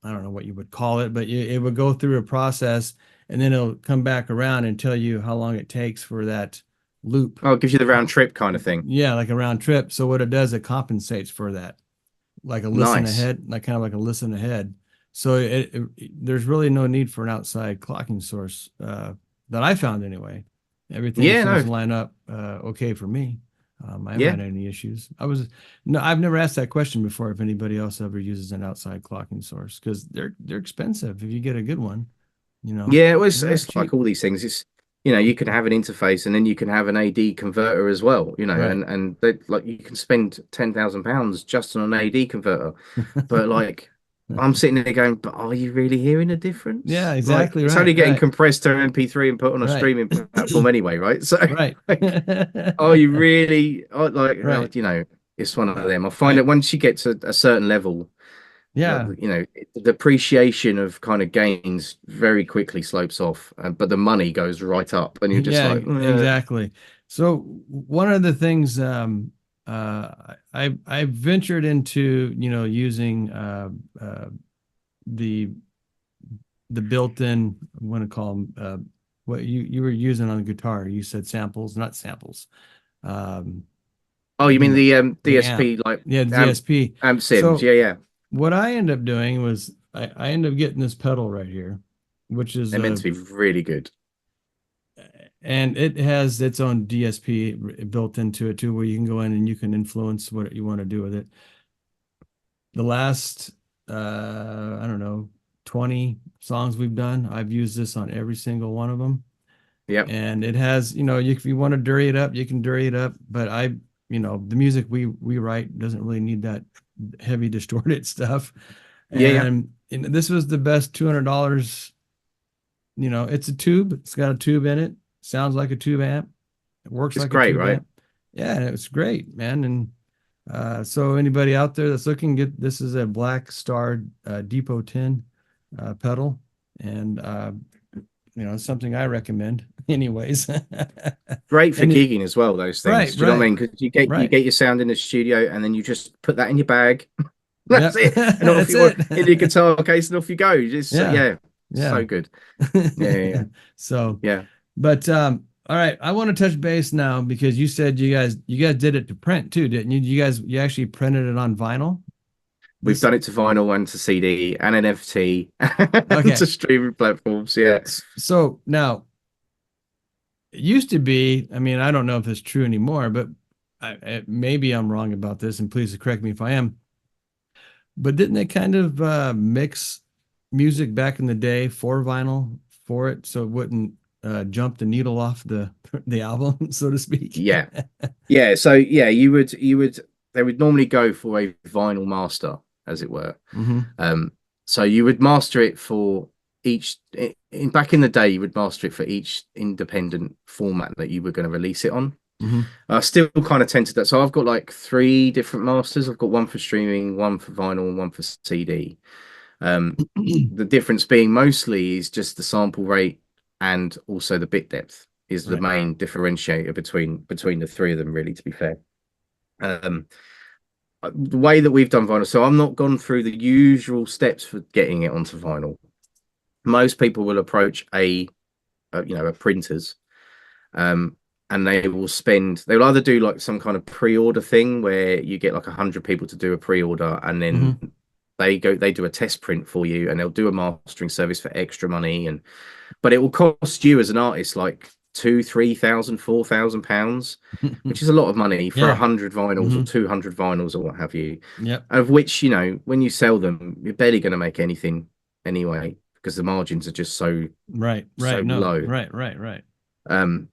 don't know what you would call it, but it would go through a process, and then it'll come back around and tell you how long it takes for that loop. Oh, it gives you the round trip kind of thing. Yeah, like a round trip. So what it does, it compensates for that, like a listen Nice. ahead, like kind of like a listen ahead. So there's really no need for an outside clocking source, that I found anyway. Everything Yeah, seems no. to line up okay for me. I haven't Yeah. had any issues. No, I've never asked that question before if anybody else ever uses an outside clocking source, because they're expensive if you get a good one, you know. Yeah, well, They're not it's like cheap. all these things. It's, you can have an interface and then you can have an AD converter as well, Right. and they, like you can spend £10,000 just on an AD converter. But like I'm sitting there going, but are you really hearing a Yeah, difference? Like exactly it's only right. getting Right. compressed to MP3 and put on a Right. streaming platform anyway, right? So Right. like, are you really Right. it's one of them. I find I that once you get to a certain level, yeah. the appreciation of kind of gains very quickly slopes off, but the money goes right up, and you're just Yeah, like, exactly. So one of the things, I ventured into, using the built-in, I want to call them, what you were using on the guitar. You said samples, not samples. Um, oh, you you mean know, the the amp. DSP, like Yeah, the amp DSP. amp sims? So Yeah, yeah. what I end up doing was I end up getting this pedal right here, which is They're meant to be really good. and it has its own DSP built into it too, where you can go in and you can influence what you want to do with it. The last, I don't know, 20 songs we've done, I've used this on every single one of them. Yep. And it has, if you want to dirty it up, you can dirty it up. But the music we write doesn't really need that heavy distorted stuff. Yeah, yeah. And this was the best $200. It's a tube. It's got a tube in it. Sounds like a tube amp. It works It's like a great, tube right? amp. Yeah, and it's great, man. And so anybody out there that's looking, get this is a Blackstar Depot 10 pedal, and it's something I recommend, anyways. Great for And it, gigging as well, those things. right, Do you know what I right, mean? Because you right. get your sound in the studio, and then you just put that in your bag. That's Yep, it. And off that's you it. in your guitar case, and off you go. Just Yeah, yeah, yeah. so good. Yeah, yeah, yeah. So, Yeah. but all right, I want to touch base now because you said you guys did it to print too, didn't you? You actually printed it on vinyl. We've This done it to vinyl and to CD and NFT and okay. to streaming platforms. Yeah. So now it used to be, I mean, I don't know if it's true anymore, but maybe I'm wrong about this, and please correct me if I am. But didn't they kind of mix music back in the day for vinyl for it, so it wouldn't jump the needle off the album, so to speak? Yeah. Yeah. So yeah, you would they would normally go for a vinyl master, as it were. Hmm. So you would master it for each back in the day, you would master it for each independent format that you were going to release it on. Hmm. I still kind of tend to that. So I've got like three different masters. I've got one for streaming, one for vinyl, and one for CD. The difference being mostly is just the sample rate and also the bit depth is the Right. main differentiator between the three of them, really, to be fair. Um, the way that we've done vinyl, so I'm not gone through the usual steps for getting it onto vinyl. Most people will approach a printers, um, and they'll either do like some kind of pre-order thing where you get like 100 people to do a pre-order, and then Hmm. they do a test print for you, and they'll do a mastering service for extra money, but it will cost you as an artist like 2, 3 thousand, £4,000, which is a lot of money for Yeah. 100 vinyls or Hmm. 200 vinyls or what have you, Yep. of which, when you sell them, you're barely going to make anything anyway, because the margins are just Right. so Right. No. low. Right. Right. Right. um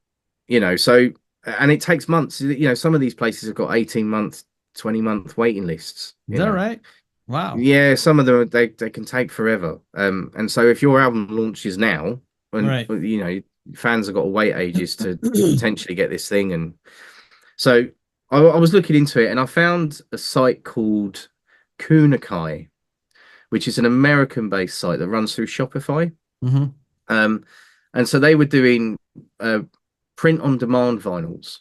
so, and it takes months. Some of these places have got 18-month, 20-month waiting lists. Is that right? Wow. Yeah, some of them they can take forever. And so if your album launches now, and Right. fans have got to wait ages to potentially get this thing. And so I was looking into it, and I found a site called Kunakai, which is an American-based site that runs through Shopify. Hmm. And so they were doing print on demand vinyls,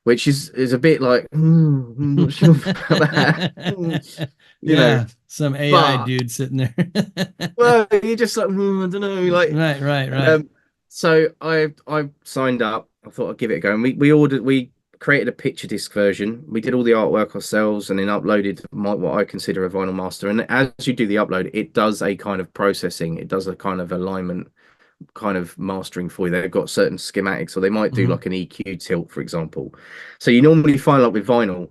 which is a bit like, I'm not sure about that. You know, Yeah, some AI but dude sitting there. well, you're just like, I don't know, like, Right. so I signed up. I thought I'd give it a go, and we created a picture disc version. We did all the artwork ourselves, and then uploaded what I consider a vinyl master. And as you do the upload, it does a kind of processing. It does a kind of alignment, kind of mastering for you. They've got certain schematics, or they might do Mhm. like an EQ tilt, for example. So you normally find, like with vinyl,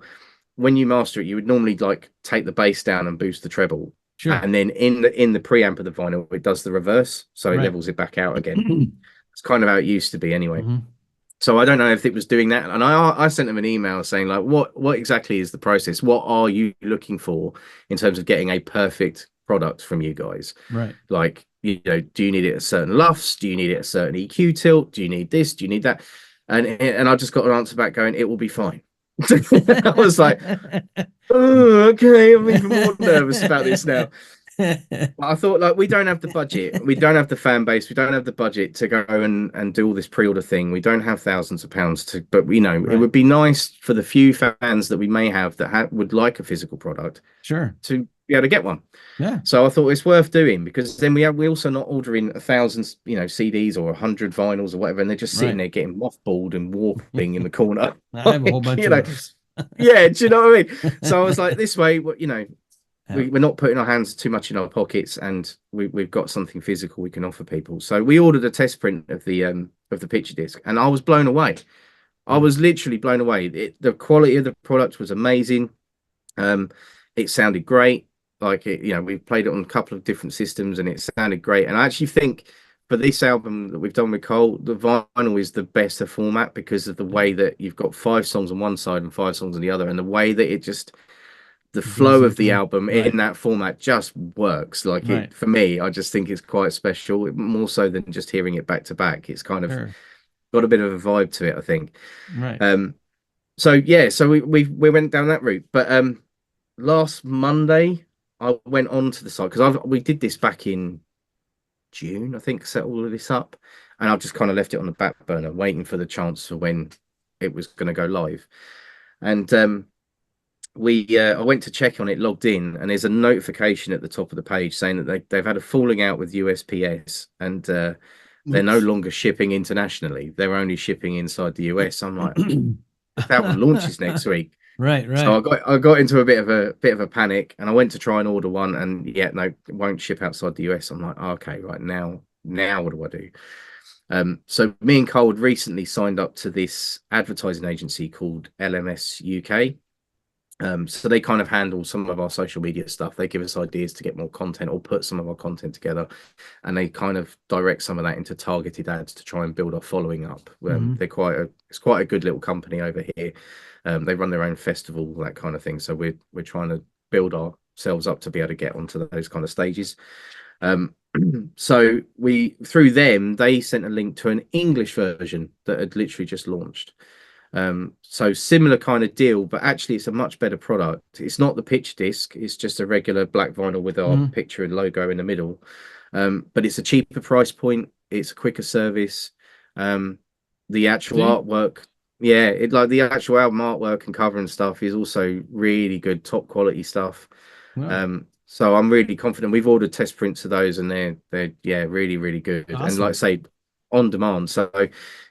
when you master it, you would normally like take the bass down and boost the treble, Sure. and then in the preamp of the vinyl, it does the reverse, so it Right. levels it back out again. It's kind of how it used to be anyway. Mhm. So I don't know if it was doing that, and I sent them an email saying like, what exactly is the process? What are you looking for in terms of getting a perfect product from you guys? Right. Like, do you need it at certain lufts? Do you need it at a certain EQ tilt? Do you need this? Do you need that? And I just got an answer back going, it will be fine. I was like, oh, okay, I'm even more nervous about this now. But I thought, like, we don't have the budget, we don't have the fan base, we don't have the budget to go and do all this pre-order thing. We don't have thousands of pounds to, but it Right. would be nice for the few fans that we may have that would like a physical product Sure. to be able to get one. Yeah. So I thought it's worth doing, because then we also not ordering 1,000 CDs or 100 vinyls or whatever, and they're just sitting Right. there getting mothballed and warping in the corner. I have a whole Like, bunch of those. yeah, do you know what I mean? So I was like, this way, Yeah. we're not putting our hands too much in our pockets, and we've got something physical we can offer people. So we ordered a test print of the picture disc, and I was blown away. I Yeah. was literally blown away. The quality of the product was amazing. Um, it sounded great. Like, we played it on a couple of different systems, and it sounded great. And I actually think for this album that we've done with Cole, the vinyl is the better format, because of the Yeah. way that you've got 5 songs on one side and 5 songs on the other, and the way that the Bleeds flow of the into. album Right. in that format just works. Like, Right. it for me, I just think it's quite special, more so than just hearing it back to back. It's kind of Sure. got a bit of a vibe to it, I think. Right. So yeah, so we went down that route. But last Monday I went on to the site, because we did this back in June, I think, set all of this up, and I've just kind of left it on the back burner, waiting for the chance for when it was going to go live. And I went to check on it, logged in, and there's a notification at the top of the page saying that they've had a falling out with USPS, and they're no Oops. longer shipping internationally. They're only shipping inside the US. I'm like, this album launches next week. Right. So Right. I got into a bit of a panic, and I went to try and order one, and yeah, no, it won't ship outside the US. I'm like, okay, right, now what do I do? So me and Cole had recently signed up to this advertising agency called LMS UK. So they kind of handle some of our social media stuff. They give us ideas to get more content, or put some of our content together, and they kind of direct some of that into targeted ads to try and build our following up. Mhm. It's quite a good little company over here. They run their own festival, that kind of thing. So we're trying to build ourselves up to be able to get onto those kind of stages. Um, so through them, they sent a link to an English version that had literally just launched. So similar kind of deal, but actually it's a much better product. It's not the pitch disc, it's just a regular black vinyl with our Mhm. picture and logo in the middle. But it's a cheaper price point, it's a quicker service. The actual See? artwork, yeah, like the actual album artwork and cover and stuff is also really good, top quality stuff. Well, So I'm really confident. We've ordered test prints of those, and they're yeah, really, really good. And like I awesome. say, on demand. So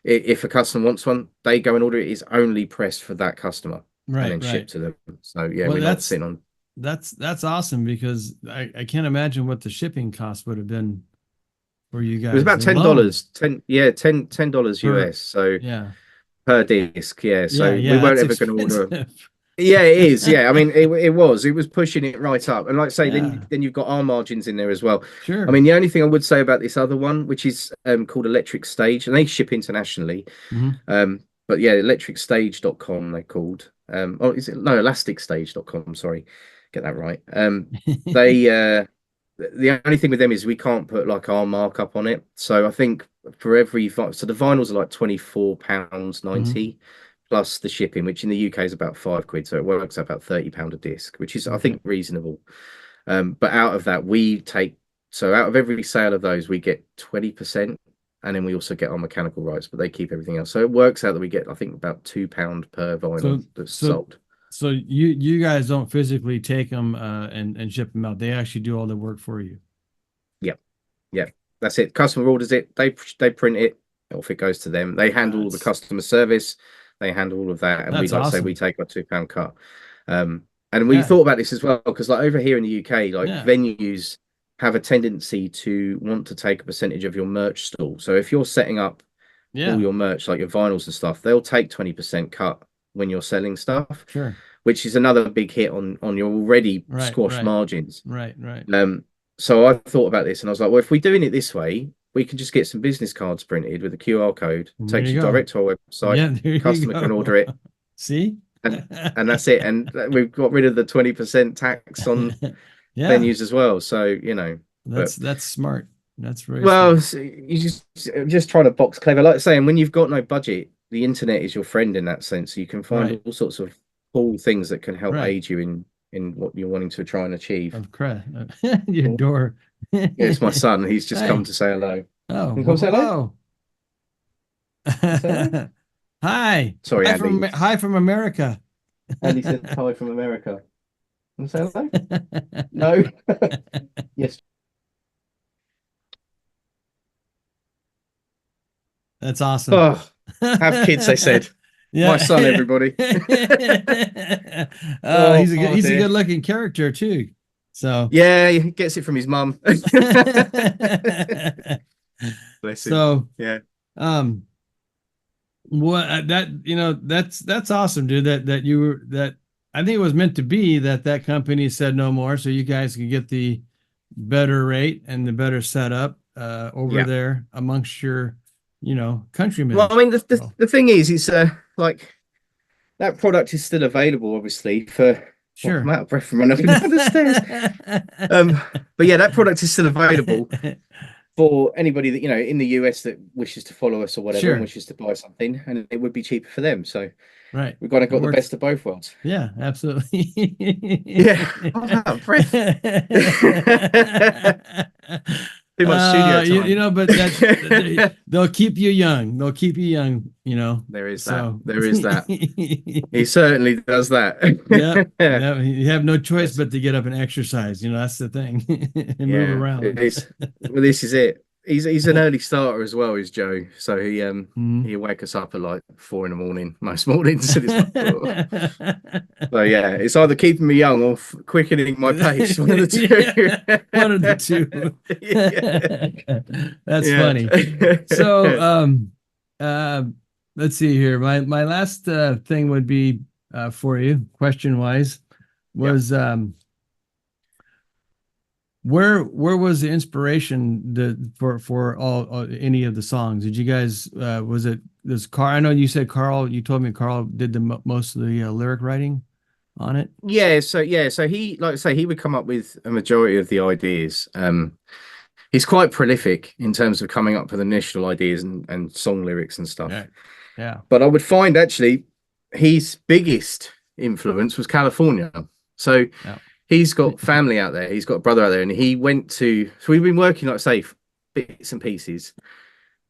if a customer wants one, they go and order it. It's only pressed for that customer and Right. then Right. shipped to them. So yeah, Well, we're not sitting on. that's awesome, because I can't imagine what the shipping cost would have been for you It was guys about alone $10, $10 per. US. So Yeah. per disc, yeah. Yeah. So we Yeah. weren't That's ever going to order. expensive. Yeah, it is. Yeah, I mean, it was pushing it right up, and like I say, Yeah. then you've got our margins in there as well. I Sure. mean, the only thing I would say about this other one, which is called Electric Stage, and they ship internationally. Hmm. But yeah, electricstage.com they're called. Oh, is it no elasticstage.com? Sorry, get that right. They the only thing with them is we can't put like our markup on it. So I think for so the vinyls are like £24 Hmm. 90 plus the shipping, which in the UK is about £5. So it works out about £30 a disc, which is I Okay. think reasonable. But out of that, out of every sale of those, we get 20%. and then we also get our mechanical rights, but they keep everything else. So it works out that we get, I think, about £2 per vinyl that's sold. So you guys don't physically take them and ship them out. They actually do all the work for you. Yeah, that's it. Customer orders it, they print it, off it goes to them. They handle all the customer service, they handle all of that, and we, like awesome. Say, we take our £2 cut. And we thought about this as well, because like over here in the UK, like venues have a tendency to want to take a percentage of your merch stall. So if you're setting up all your merch, like your vinyls and stuff, they'll take 20% cut when you're selling stuff. Sure. Which is another big hit on your already squashed margins. Right. So I thought about this and I was like, well, if we're doing it this way, we can just get some business cards printed with a QR code, takes you direct to our website, customer can order it. See? And that's it. And we've got rid of the 20% tax on venues as well. So, you know. That's smart. That's very well, smart. You just trying to box clever. Like saying, when you've got no budget, the internet is your friend in that sense. You can find all sorts of cool things that can help aid you in what you're wanting to try and achieve. Of course. Your door. Yeah, it's my son. He's just come to say hello. Oh, come say hello. Hi. Sorry, Andy. Hi from America. Andy said hi from America. Want to say hello? No. Yes. That's awesome. Oh, have kids, they said. My son, everybody. He's a good looking character too. So yeah, he gets it from his mum. Bless him. So yeah. What that's awesome, dude. That I think it was meant to be that company said no more, so you guys could get the better rate and the better setup over there amongst your countrymen. Well, I mean, the thing is, it's like that product is still available, obviously, for sure. I'm out of breath from running up the stairs. But yeah, that product is still available for anybody that in the US that wishes to follow us or whatever, and wishes to buy something, and it would be cheaper for them. So we've got the best of both worlds. Yeah, absolutely. Yeah, I'm out of breath. Too much studio time. But they'll keep you young. They'll keep you young, There is that. There is that. He certainly does that. Yeah. You have no choice but to get up and exercise. That's the thing. And move around. Well, this is it. He's an early starter as well, is Joe. So he'll wake us up at like 4 a.m. most mornings. So yeah, it's either keeping me young or quickening my pace. One of the two. One of the two. That's funny. So let's see here. My last thing would be for you, question wise, was where was the inspiration for all any of the songs? Did you guys was it this Carl? I know you said Carl. You told me Carl did the most of the lyric writing on it. Yeah. So he, like I say, he would come up with a majority of the ideas. He's quite prolific in terms of coming up with initial ideas and song lyrics and stuff. Yeah. But I would find actually his biggest influence was California. So. Yeah. He's got family out there. He's got a brother out there, and he went to. So we've been working, like I say, bits and pieces.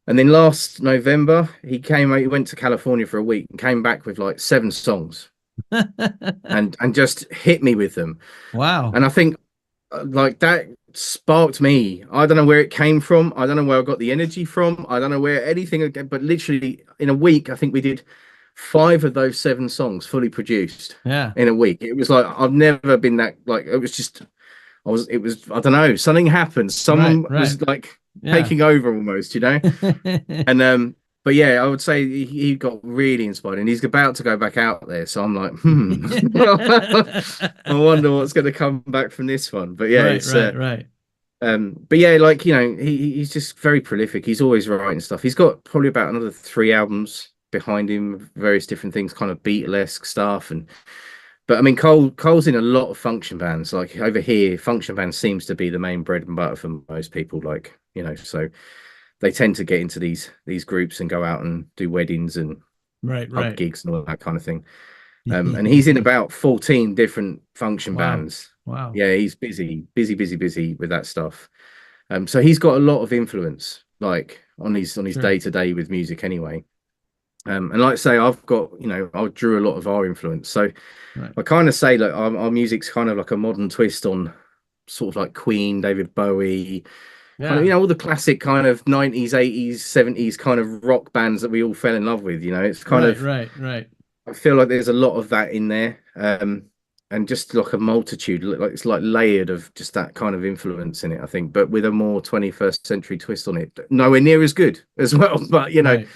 And then last November, he went to California for a week and came back with like 7 songs, and just hit me with them. Wow! And I think like that sparked me. I don't know where it came from. I don't know where I got the energy from. I don't know where anything. But literally in a week, I think we did 5 of those 7 songs fully produced in a week. It was like I've never been that, like, it was just it was I don't know, something happened. Someone was like taking over almost, and but yeah, I would say he got really inspired, and he's about to go back out there, so I'm like I wonder what's going to come back from this one. But yeah, but yeah, like he's just very prolific. He's always writing stuff. He's got probably about another 3 albums behind him, various different things, kind of Beatlesque stuff. But I mean, Cole's in a lot of function bands. Like over here, function band seems to be the main bread and butter for most people. Like so they tend to get into these groups and go out and do weddings and pub gigs and all that kind of thing. And he's in about 14 different function bands. Wow. Yeah, he's busy with that stuff. So he's got a lot of influence. like on his Sure. day to day with music anyway. And like I say, I've got, you know, I drew a lot of our influence. So Right. I kind of say like our music's kind of like a modern twist on sort of like Queen, David Bowie, kind of, Yeah. you know, all the classic kind of 90s, 80s, 70s kind of rock bands that we all fell in love with. You know, it's kind Right. of, Right. I feel like there's a lot of that in there. And just like a multitude, like it's like layered of just that kind of influence in it, I think, but with a more 21st century twist on it. Nowhere near as good as well, but you know, Right.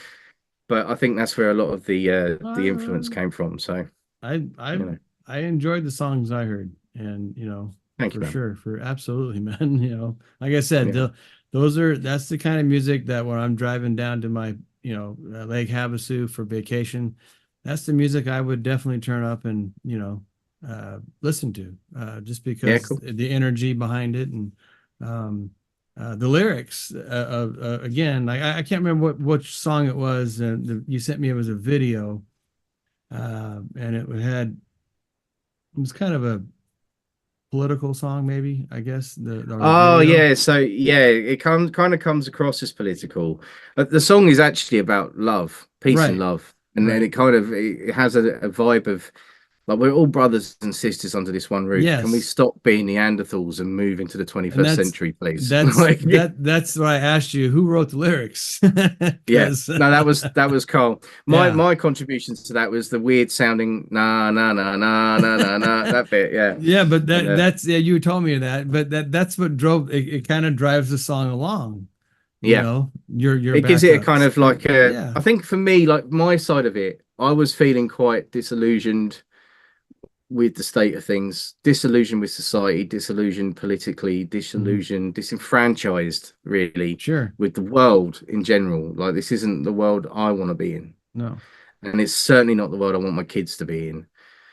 but I think that's where a lot of the influence Uh, came from. So, I you know, I enjoyed the songs I heard, and thank you, for man. sure, for absolutely, man. Like I said, Yeah, that's the kind of music that when I'm driving down to my Lake Havasu for vacation, that's the music I would definitely turn up and listen to, just yeah, because cool. the energy behind it and um, the lyrics. Again, like I can't remember which song it was. You sent me, it was a video, and it was kind of a political song, maybe, I guess, the Oh video. yeah, so yeah, it kind of comes across as political. The song is actually about love, peace and Right, love, and then right. it has a vibe of like we're all brothers and sisters under this one roof. Can we Yes. stop being Neanderthals and move into the And 21st century, please? Like, that's why I asked you who wrote the lyrics. yeah, Because no, that was Carl. My yeah. my contributions to that was the weird sounding na na na na na na na that bit, yeah, Yeah, but and that's yeah, you told me that, but that's what drove it, it kind of drives the song along, yeah. your It gives it a kind backups. of like a, Yeah. I think for me, like my side of it, I was feeling quite disillusioned with the state of things, disillusioned with society, disillusioned politically, Mhm. disenfranchised really Sure. with the world in general. Like this isn't the world I want to be in. No. And it's certainly not the world I want my kids to be in.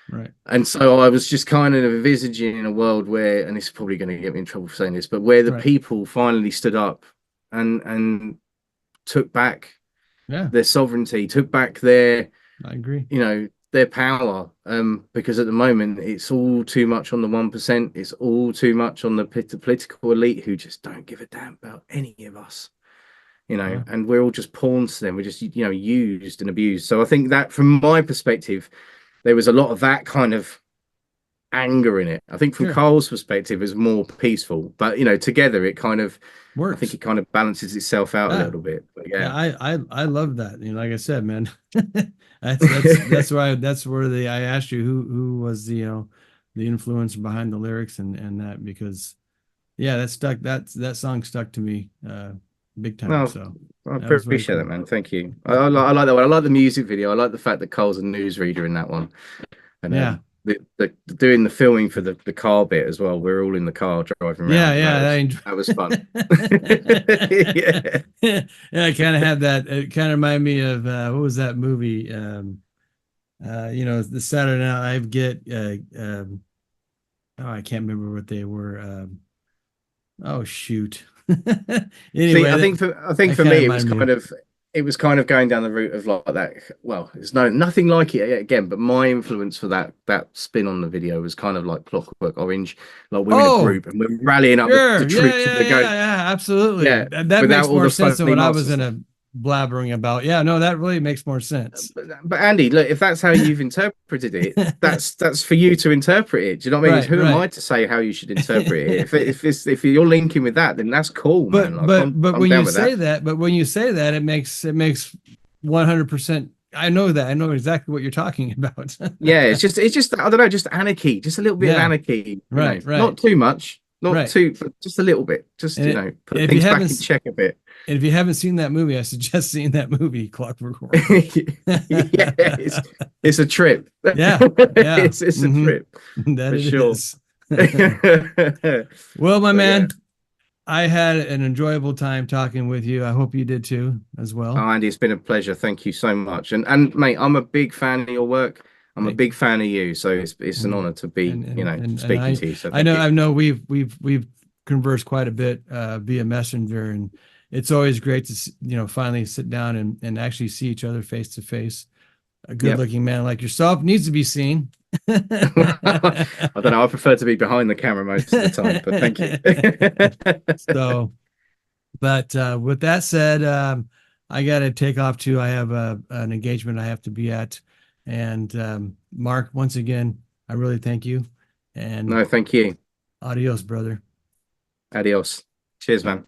Right. And so I was just kind of envisaging a world where, and it's probably going to get me in trouble for saying this, but where the Right. people finally stood up and took back Yeah, their sovereignty, took back their, I agree. their power. Because at the moment it's all too much on the 1%. It's all too much on the political elite who just don't give a damn about any of us. Yeah. And we're all just pawns to them. We're just, used and abused. So I think that from my perspective, there was a lot of that kind of anger in it. I think from Sure. Carl's perspective is more peaceful, but together it kind of, I think Works. it kind of balances itself out a Yeah. little bit. But Yeah, yeah, I love that. Like I said, man, that's where I asked you who was the influence behind the lyrics and that, because yeah, that song stuck to me big time. no, So I that was very appreciate that, cool. man. Thank you. I like that one. I like the music video. I like the fact that Carl's a newsreader in that one, and Yeah. the doing the filming for the car bit as well. We're all in the car driving Yeah, around, and yeah, that was fun. Yeah. yeah, I kind of had that. It kind of reminded me of what was that movie? The Saturday Night Live get oh, I can't remember what they were. Oh shoot. See, Anyway, I think that for kind of me reminded me of. it was kind of going down the route of like that. Well, it's nothing like it again, but my influence for that spin on the video was kind of like Clockwork Orange. Like we're in a Oh, group and we're rallying up the sure. Yeah, troops and yeah, they're going, yeah, absolutely. yeah, That without makes all more the sense than funny what I was monster in stuff. a blabbering about. Yeah, no, that really makes more sense. But Andy, look, if that's how you've interpreted it, that's for you to interpret it. Do you know what I mean? Right, Who am right. I to say how you should interpret it? If you're linking with that, then that's cool, man. Like But I'm when you down with say that. that, it makes 100%. I know that. I know exactly what you're talking about. Yeah, it's just I don't know, just anarchy, just a little bit of Yeah, anarchy. right, Not right. too much, not Right. too, but just a little bit. Just And put if you things haven't back in check a bit. if you haven't seen that movie, I suggest seeing that movie, Clockwork Orange. Yeah, it's a trip. Yeah, yeah. It's a trip That for it sure. is. But Well, my yeah. man, I had an enjoyable time talking with you. I hope you did too, as well. Oh, Andy, it's been a pleasure. Thank you so much. And mate, I'm a big fan of your work. I'm a Thank big you. fan of you. So it's an And honor to be, and speaking to you. So I thank know you. we've conversed quite a bit via Messenger, and it's always great to finally sit down and actually see each other face to face. A good Yep. looking man like yourself needs to be seen. I don't know. I prefer to be behind the camera most of the time, but thank you. So But with that said, I got to take off too. I have an engagement I have to be at. And Mark, once again, I really thank you. And No, thank you. adios, brother. Adios. Cheers, man.